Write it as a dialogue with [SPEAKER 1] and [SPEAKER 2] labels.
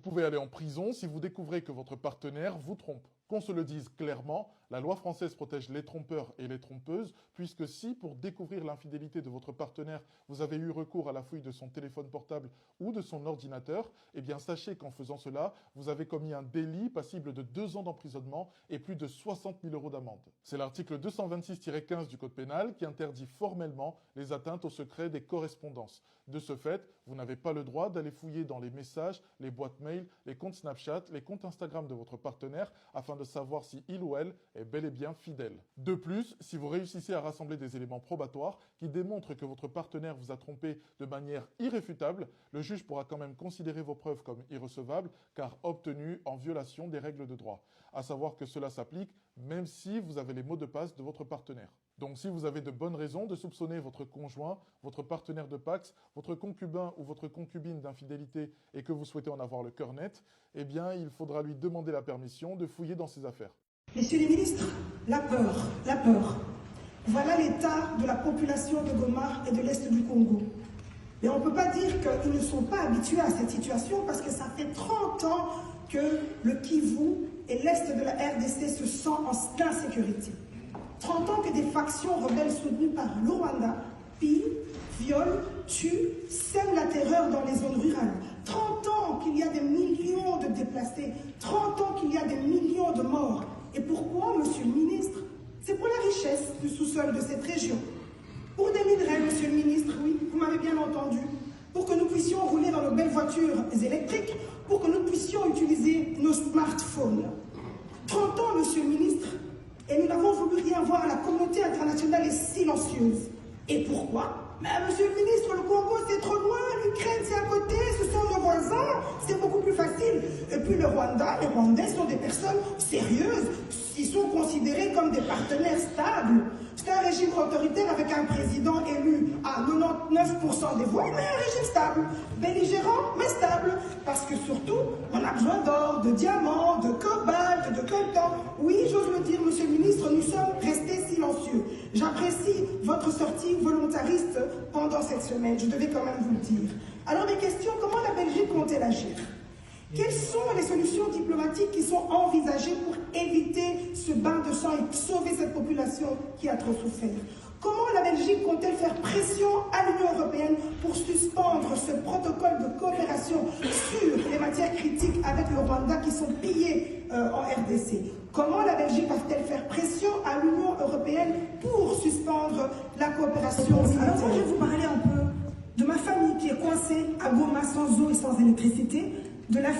[SPEAKER 1] pouvez aller en prison si vous découvrez que votre partenaire vous trompe. Qu'on se le dise clairement, la loi française protège les trompeurs et les trompeuses, puisque si, pour découvrir l'infidélité de votre partenaire, vous avez eu recours à la fouille de son téléphone portable ou de son ordinateur, eh bien sachez qu'en faisant cela, vous avez commis un délit passible de 2 ans d'emprisonnement et plus de 60 000 € d'amende. C'est l'article 226-15 du Code pénal qui interdit formellement les atteintes au secret des correspondances. De ce fait, vous n'avez pas le droit d'aller fouiller dans les messages, les boîtes mail, les comptes Snapchat, les comptes Instagram de votre partenaire afin de savoir si il ou elle est bel et bien fidèle. De plus, si vous réussissez à rassembler des éléments probatoires qui démontrent que votre partenaire vous a trompé de manière irréfutable, le juge pourra quand même considérer vos preuves comme irrecevables car obtenues en violation des règles de droit. À savoir que cela s'applique même si vous avez les mots de passe de votre partenaire. Donc si vous avez de bonnes raisons de soupçonner votre conjoint, votre partenaire de Pacs, votre concubin ou votre concubine d'infidélité et que vous souhaitez en avoir le cœur net, eh bien il faudra lui demander la permission de fouiller dans ses affaires.
[SPEAKER 2] Messieurs les ministres, la peur, la peur. Voilà l'état de la population de Goma et de l'Est du Congo. Mais on ne peut pas dire qu'ils ne sont pas habitués à cette situation parce que ça fait 30 ans que le Kivu et l'Est de la RDC se sentent en insécurité. 30 ans que des factions rebelles soutenues par le Rwanda pillent, violent, tuent, sèment la terreur dans les zones rurales. 30 ans qu'il y a des millions de déplacés, 30 ans qu'il y a des millions de morts. Et pourquoi, monsieur le ministre? C'est pour la richesse du sous-sol de cette région. Pour des minerais, monsieur le ministre, oui, vous m'avez bien entendu. Pour que nous puissions rouler dans nos belles voitures électriques, pour que nous puissions utiliser nos smartphones. 30 ans, monsieur le ministre, et nous n'avons voulu rien voir. La communauté internationale est silencieuse. Et pourquoi? Mais monsieur le ministre, le Congo c'est trop loin, l'Ukraine c'est à côté, ce sont nos voisins, c'est beaucoup plus facile. Et puis le Rwanda, les Rwandais sont des personnes sérieuses, ils sont considérés comme des partenaires stables. C'est un régime autoritaire avec un président élu à 99% des voix, mais un régime stable, belligérant mais stable. Parce que surtout, on a besoin d'or, de diamants, de cobalt, de coltan. Oui, j'ose le dire, monsieur le ministre, nous sommes restés silencieux. J'apprécie votre sortie volontariste pendant cette semaine, je devais quand même vous le dire. Alors mes questions, comment la Belgique compte-t-elle agir? Quelles sont les solutions diplomatiques qui sont envisagées pour éviter ce bain de sang et sauver cette population qui a trop souffert? Comment la Belgique compte-t-elle faire pression à l'Union européenne pour suspendre ce protocole de coopération sur les matières critiques avec le Rwanda qui sont pillées en RDC? Comment la Belgique va-t-elle faire pression à l'Union européenne pour suspendre la coopération militaire?
[SPEAKER 3] Alors moi je vais vous parler un peu de ma famille qui est coincée à Goma sans eau et sans électricité, de la